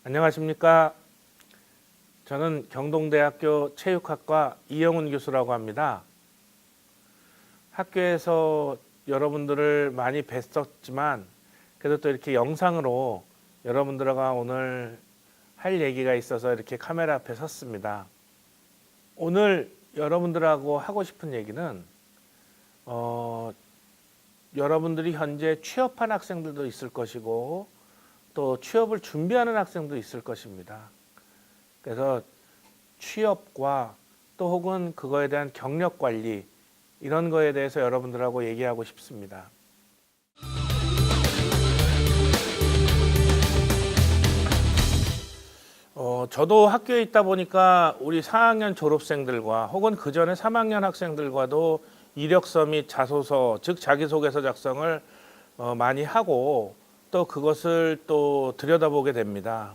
안녕하십니까. 저는 경동대학교 체육학과 이영훈 교수라고 합니다. 학교에서 여러분들을 많이 뵀었지만 그래도 또 이렇게 영상으로 여러분들과 오늘 할 얘기가 있어서 이렇게 카메라 앞에 섰습니다. 오늘 여러분들하고 하고 싶은 얘기는 여러분들이 현재 취업한 학생들도 있을 것이고 또 취업을 준비하는 학생도 있을 것입니다. 그래서 취업과 또 혹은 그거에 대한 경력 관리 이런 거에 대해서 여러분들하고 얘기하고 싶습니다. 저도 학교에 있다 보니까 우리 4학년 졸업생들과 혹은 그 전에 3학년 학생들과도 이력서 및 자소서, 즉 자기소개서 작성을 많이 하고 또 그것을 또 들여다보게 됩니다.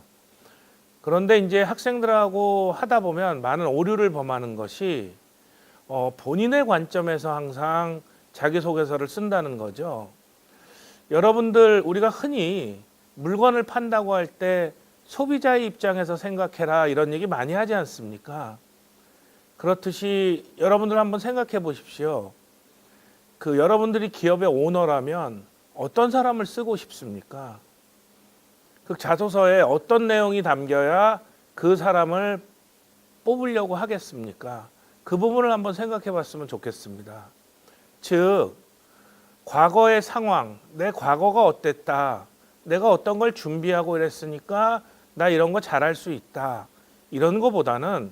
그런데 이제 학생들하고 하다 보면 많은 오류를 범하는 것이 본인의 관점에서 항상 자기소개서를 쓴다는 거죠. 여러분들 우리가 흔히 물건을 판다고 할 때 소비자의 입장에서 생각해라 이런 얘기 많이 하지 않습니까? 그렇듯이 여러분들 한번 생각해 보십시오. 여러분들이 기업의 오너라면 어떤 사람을 쓰고 싶습니까? 그 자소서에 어떤 내용이 담겨야 그 사람을 뽑으려고 하겠습니까? 그 부분을 한번 생각해 봤으면 좋겠습니다. 즉, 과거의 상황, 내 과거가 어땠다. 내가 어떤 걸 준비하고 이랬으니까 나 이런 거 잘할 수 있다. 이런 거보다는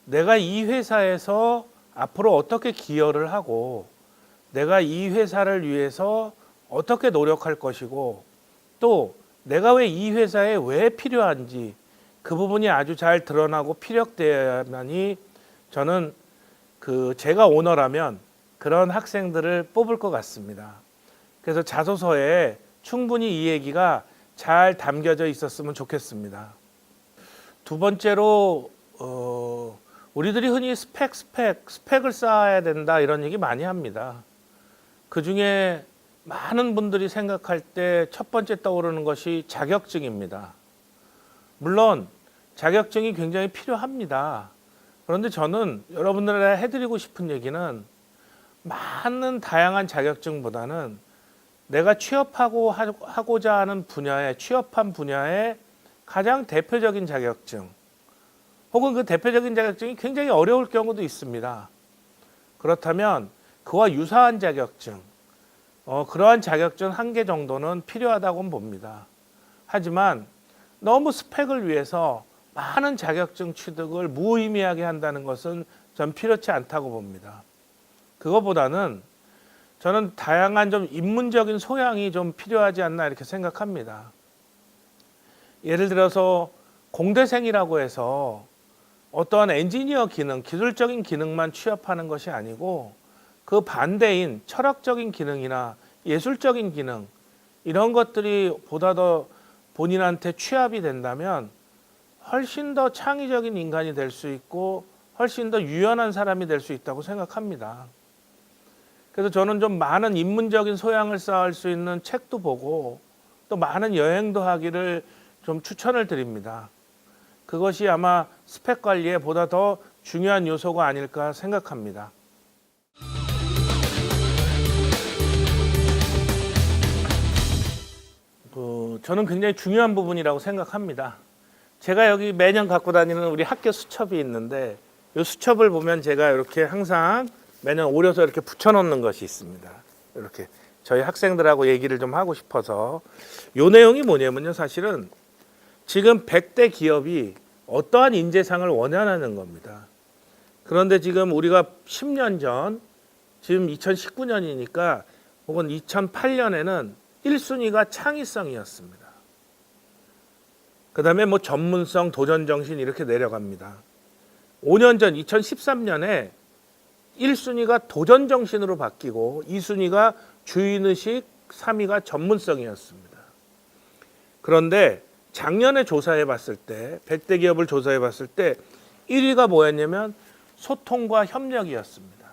내가 이 회사에서 앞으로 어떻게 기여를 하고 내가 이 회사를 위해서 어떻게 노력할 것이고 또 내가 왜 이 회사에 왜 필요한지 그 부분이 아주 잘 드러나고 피력되어야만이 저는 제가 오너라면 그런 학생들을 뽑을 것 같습니다. 그래서 자소서에 충분히 이 얘기가 잘 담겨져 있었으면 좋겠습니다. 두 번째로 우리들이 흔히 스펙을 쌓아야 된다 이런 얘기 많이 합니다. 그 중에 많은 분들이 생각할 때 첫 번째 떠오르는 것이 자격증입니다. 물론 자격증이 굉장히 필요합니다. 그런데 저는 여러분들에게 해드리고 싶은 얘기는 많은 다양한 자격증보다는 내가 취업하고 하고자 하는 취업한 분야의 가장 대표적인 자격증 혹은 그 대표적인 자격증이 굉장히 어려울 경우도 있습니다. 그렇다면 그와 유사한 자격증, 그러한 자격증 한 개 정도는 필요하다고 봅니다. 하지만 너무 스펙을 위해서 많은 자격증 취득을 무의미하게 한다는 것은 전 필요치 않다고 봅니다. 그거보다는 저는 다양한 좀 인문적인 소양이 좀 필요하지 않나 이렇게 생각합니다. 예를 들어서 공대생이라고 해서 어떠한 엔지니어 기능, 기술적인 기능만 취업하는 것이 아니고 그 반대인 철학적인 기능이나 예술적인 기능 이런 것들이 보다 더 본인한테 취합이 된다면 훨씬 더 창의적인 인간이 될 수 있고 훨씬 더 유연한 사람이 될 수 있다고 생각합니다. 그래서 저는 좀 많은 인문적인 소양을 쌓을 수 있는 책도 보고 또 많은 여행도 하기를 좀 추천을 드립니다. 그것이 아마 스펙 관리에 보다 더 중요한 요소가 아닐까 생각합니다. 저는 굉장히 중요한 부분이라고 생각합니다. 제가 여기 매년 갖고 다니는 우리 학교 수첩이 있는데 이 수첩을 보면 제가 이렇게 항상 매년 오려서 이렇게 붙여놓는 것이 있습니다. 이렇게 저희 학생들하고 얘기를 좀 하고 싶어서 이 내용이 뭐냐면요. 사실은 지금 100대 기업이 어떠한 인재상을 원하는 겁니다. 그런데 지금 우리가 10년 전, 지금 2019년이니까 혹은 2008년에는 1순위가 창의성이었습니다. 그 다음에 전문성, 도전정신 이렇게 내려갑니다. 5년 전 2013년에 1순위가 도전정신으로 바뀌고 2순위가 주인의식, 3위가 전문성이었습니다. 그런데 작년에 조사해 봤을 때 100대 기업을 조사해 봤을 때 1위가 뭐였냐면 소통과 협력이었습니다.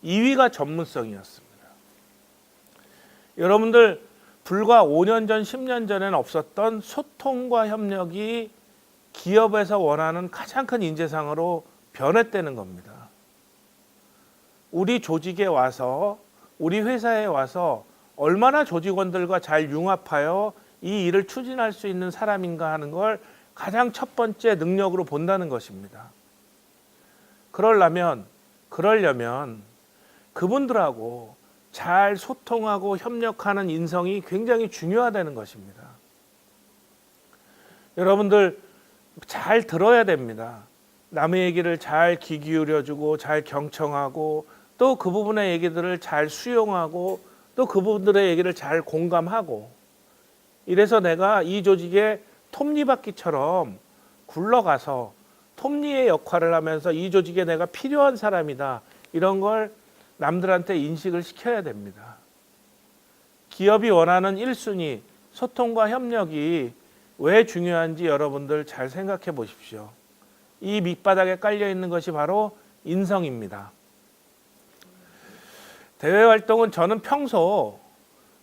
2위가 전문성이었습니다. 여러분들 불과 5년 전, 10년 전에는 없었던 소통과 협력이 기업에서 원하는 가장 큰 인재상으로 변했다는 겁니다. 우리 조직에 와서, 우리 회사에 와서 얼마나 조직원들과 잘 융합하여 이 일을 추진할 수 있는 사람인가 하는 걸 가장 첫 번째 능력으로 본다는 것입니다. 그러려면 그분들하고 잘 소통하고 협력하는 인성이 굉장히 중요하다는 것입니다. 여러분들 잘 들어야 됩니다. 남의 얘기를 잘 귀 기울여주고 잘 경청하고 또 그 부분의 얘기들을 잘 수용하고 또 그분들의 얘기를 잘 공감하고 이래서 내가 이 조직의 톱니바퀴처럼 굴러가서 톱니의 역할을 하면서 이 조직에 내가 필요한 사람이다. 이런 걸 남들한테 인식을 시켜야 됩니다. 기업이 원하는 1순위 소통과 협력이 왜 중요한지 여러분들 잘 생각해 보십시오. 이 밑바닥에 깔려 있는 것이 바로 인성입니다. 대외 활동은 저는 평소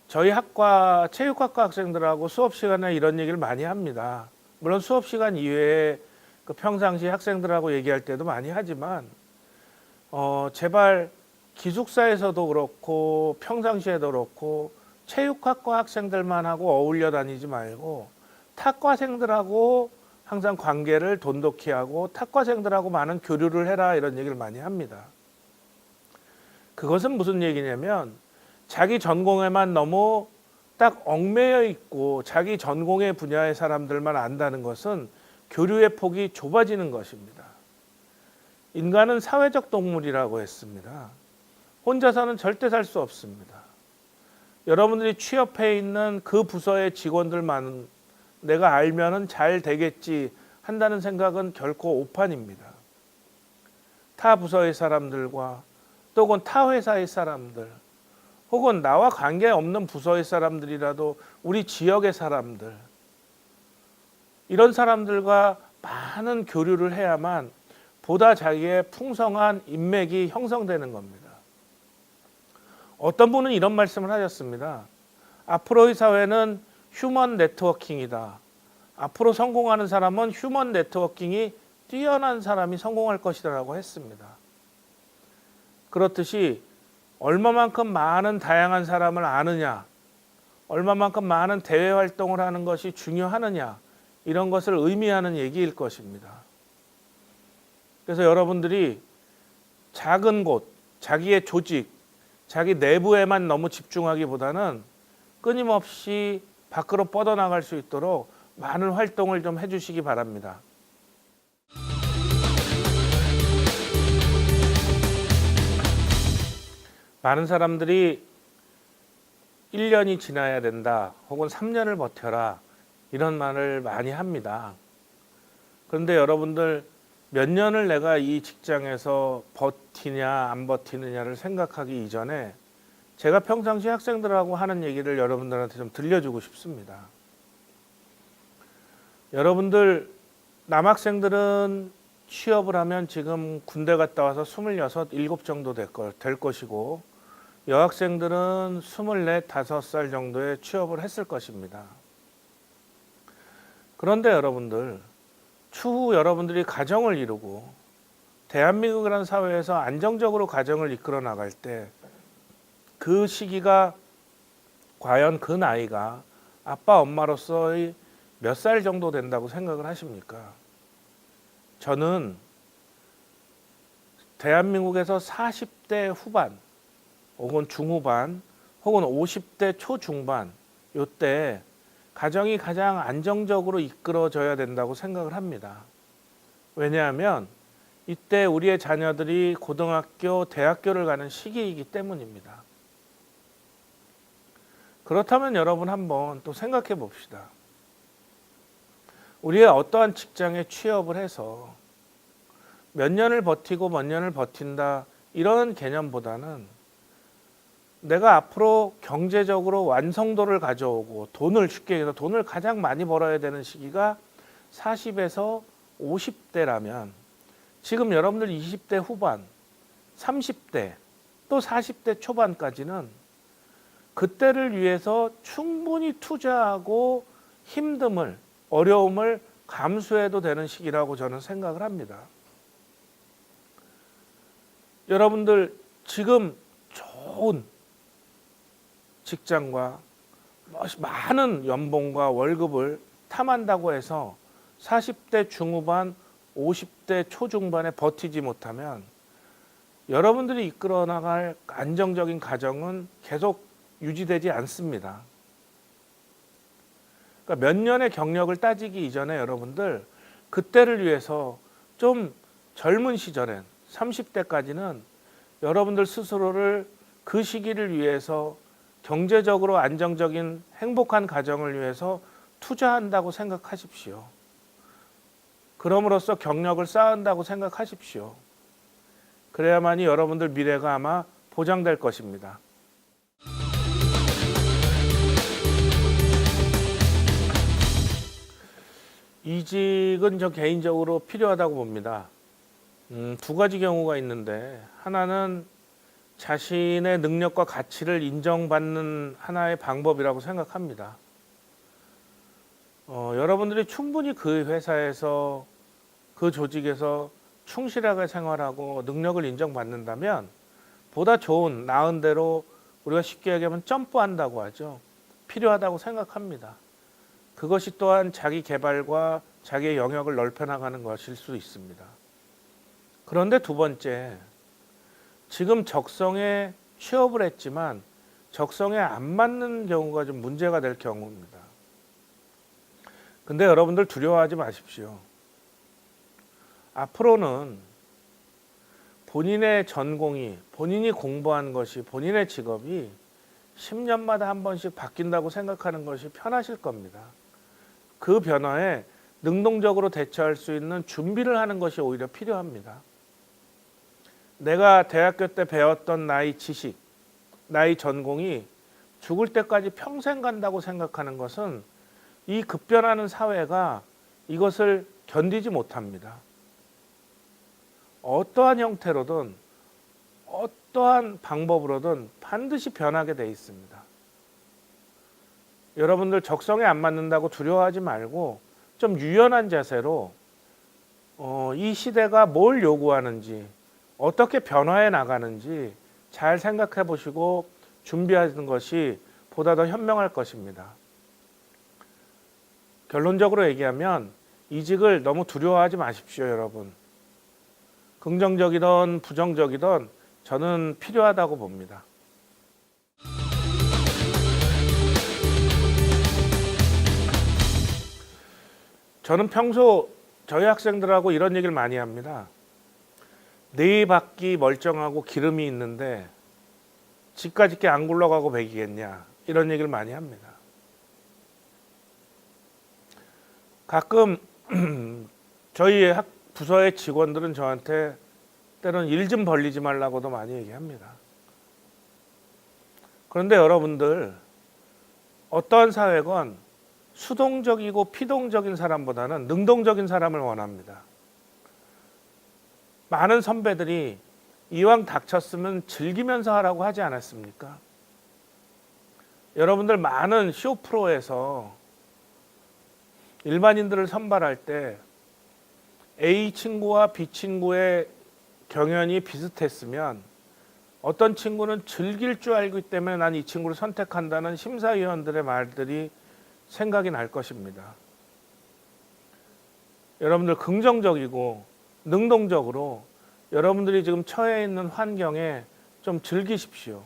저희 학과 체육학과 학생들하고 수업 시간에 이런 얘기를 많이 합니다. 물론 수업 시간 이외에 그 평상시 학생들하고 얘기할 때도 많이 하지만 제발 기숙사에서도 그렇고 평상시에도 그렇고 체육학과 학생들만 하고 어울려 다니지 말고 탁과생들하고 항상 관계를 돈독히 하고 탁과생들하고 많은 교류를 해라 이런 얘기를 많이 합니다. 그것은 무슨 얘기냐면 자기 전공에만 너무 딱 얽매여 있고 자기 전공의 분야의 사람들만 안다는 것은 교류의 폭이 좁아지는 것입니다. 인간은 사회적 동물이라고 했습니다. 혼자서는 절대 살 수 없습니다. 여러분들이 취업해 있는 그 부서의 직원들만 내가 알면은 잘 되겠지 한다는 생각은 결코 오판입니다. 타 부서의 사람들과 또 혹은 타 회사의 사람들 혹은 나와 관계없는 부서의 사람들이라도 우리 지역의 사람들 이런 사람들과 많은 교류를 해야만 보다 자기의 풍성한 인맥이 형성되는 겁니다. 어떤 분은 이런 말씀을 하셨습니다. 앞으로의 사회는 휴먼 네트워킹이다. 앞으로 성공하는 사람은 휴먼 네트워킹이 뛰어난 사람이 성공할 것이라고 했습니다. 그렇듯이 얼마만큼 많은 다양한 사람을 아느냐, 얼마만큼 많은 대외 활동을 하는 것이 중요하느냐 이런 것을 의미하는 얘기일 것입니다. 그래서 여러분들이 작은 곳, 자기의 조직, 자기 내부에만 너무 집중하기보다는 끊임없이 밖으로 뻗어나갈 수 있도록 많은 활동을 좀 해주시기 바랍니다. 많은 사람들이 1년이 지나야 된다 혹은 3년을 버텨라 이런 말을 많이 합니다. 그런데 여러분들 몇 년을 내가 이 직장에서 버티냐 안 버티느냐를 생각하기 이전에 제가 평상시 학생들하고 하는 얘기를 여러분들한테 좀 들려주고 싶습니다. 여러분들 남학생들은 취업을 하면 지금 군대 갔다 와서 26, 7 정도 될 것이고 여학생들은 24, 5살 정도에 취업을 했을 것입니다. 그런데 여러분들 추후 여러분들이 가정을 이루고 대한민국이라는 사회에서 안정적으로 가정을 이끌어 나갈 때 그 시기가 과연 그 나이가 아빠 엄마로서의 몇 살 정도 된다고 생각을 하십니까? 저는 대한민국에서 40대 후반 혹은 중후반 혹은 50대 초중반 요때 가정이 가장 안정적으로 이끌어져야 된다고 생각을 합니다. 왜냐하면 이때 우리의 자녀들이 고등학교, 대학교를 가는 시기이기 때문입니다. 그렇다면 여러분 한번 또 생각해 봅시다. 우리가 어떠한 직장에 취업을 해서 몇 년을 버티고 몇 년을 버틴다 이런 개념보다는 내가 앞으로 경제적으로 완성도를 가져오고 돈을 쉽게 해서 돈을 가장 많이 벌어야 되는 시기가 40에서 50대라면 지금 여러분들 20대 후반, 30대 또 40대 초반까지는 그때를 위해서 충분히 투자하고 힘듦을, 어려움을 감수해도 되는 시기라고 저는 생각을 합니다. 여러분들 지금 좋은 직장과 많은 연봉과 월급을 탐한다고 해서 40대 중후반, 50대 초중반에 버티지 못하면 여러분들이 이끌어 나갈 안정적인 가정은 계속 유지되지 않습니다. 그러니까 몇 년의 경력을 따지기 이전에 여러분들 그때를 위해서 좀 젊은 시절엔 30대까지는 여러분들 스스로를 그 시기를 위해서 경제적으로 안정적인 행복한 가정을 위해서 투자한다고 생각하십시오. 그럼으로써 경력을 쌓은다고 생각하십시오. 그래야만이 여러분들 미래가 아마 보장될 것입니다. 이직은 저 개인적으로 필요하다고 봅니다. 두 가지 경우가 있는데, 하나는 자신의 능력과 가치를 인정받는 하나의 방법이라고 생각합니다. 여러분들이 충분히 그 회사에서, 그 조직에서 충실하게 생활하고 능력을 인정받는다면 보다 좋은, 나은 대로 우리가 쉽게 얘기하면 점프한다고 하죠. 필요하다고 생각합니다. 그것이 또한 자기 개발과 자기의 영역을 넓혀 나가는 것일 수 있습니다. 그런데 두 번째, 지금 적성에 취업을 했지만 적성에 안 맞는 경우가 좀 문제가 될 경우입니다. 근데 여러분들 두려워하지 마십시오. 앞으로는 본인의 전공이, 본인이 공부한 것이, 본인의 직업이 10년마다 한 번씩 바뀐다고 생각하는 것이 편하실 겁니다. 그 변화에 능동적으로 대처할 수 있는 준비를 하는 것이 오히려 필요합니다. 내가 대학교 때 배웠던 나의 지식, 나의 전공이 죽을 때까지 평생 간다고 생각하는 것은 이 급변하는 사회가 이것을 견디지 못합니다. 어떠한 형태로든 어떠한 방법으로든 반드시 변하게 돼 있습니다. 여러분들 적성에 안 맞는다고 두려워하지 말고 좀 유연한 자세로 이 시대가 뭘 요구하는지, 어떻게 변화해 나가는지 잘 생각해 보시고 준비하는 것이 보다 더 현명할 것입니다. 결론적으로 얘기하면 이직을 너무 두려워하지 마십시오, 여러분. 긍정적이든 부정적이든 저는 필요하다고 봅니다. 저는 평소 저희 학생들하고 이런 얘기를 많이 합니다. 네 바퀴 멀쩡하고 기름이 있는데 집까지 게 안 굴러가고 배기겠냐, 이런 얘기를 많이 합니다. 가끔 저희 부서의 직원들은 저한테 때로는 일 좀 벌리지 말라고도 많이 얘기합니다. 그런데 여러분들, 어떠한 사회건 수동적이고 피동적인 사람보다는 능동적인 사람을 원합니다. 많은 선배들이 이왕 닥쳤으면 즐기면서 하라고 하지 않았습니까? 여러분들 많은 쇼 프로에서 일반인들을 선발할 때 A 친구와 B 친구의 경연이 비슷했으면 어떤 친구는 즐길 줄 알기 때문에 난 이 친구를 선택한다는 심사위원들의 말들이 생각이 날 것입니다. 여러분들 긍정적이고 능동적으로 여러분들이 지금 처해 있는 환경에 좀 즐기십시오.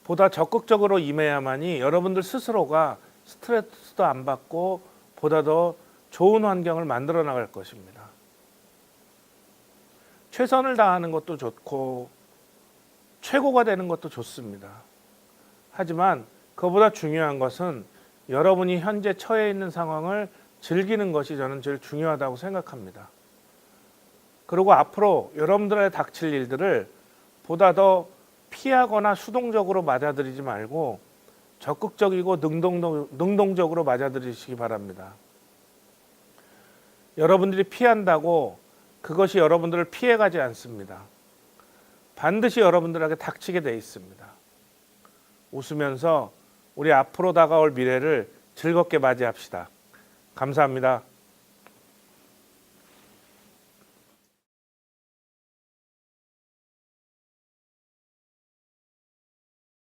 보다 적극적으로 임해야만이 여러분들 스스로가 스트레스도 안 받고 보다 더 좋은 환경을 만들어 나갈 것입니다. 최선을 다하는 것도 좋고 최고가 되는 것도 좋습니다. 하지만 그보다 중요한 것은 여러분이 현재 처해 있는 상황을 즐기는 것이 저는 제일 중요하다고 생각합니다. 그리고 앞으로 여러분들의 닥칠 일들을 보다 더 피하거나 수동적으로 맞아들이지 말고 적극적이고 능동적으로 맞아들이시기 바랍니다. 여러분들이 피한다고 그것이 여러분들을 피해가지 않습니다. 반드시 여러분들에게 닥치게 돼 있습니다. 웃으면서 우리 앞으로 다가올 미래를 즐겁게 맞이합시다. 감사합니다.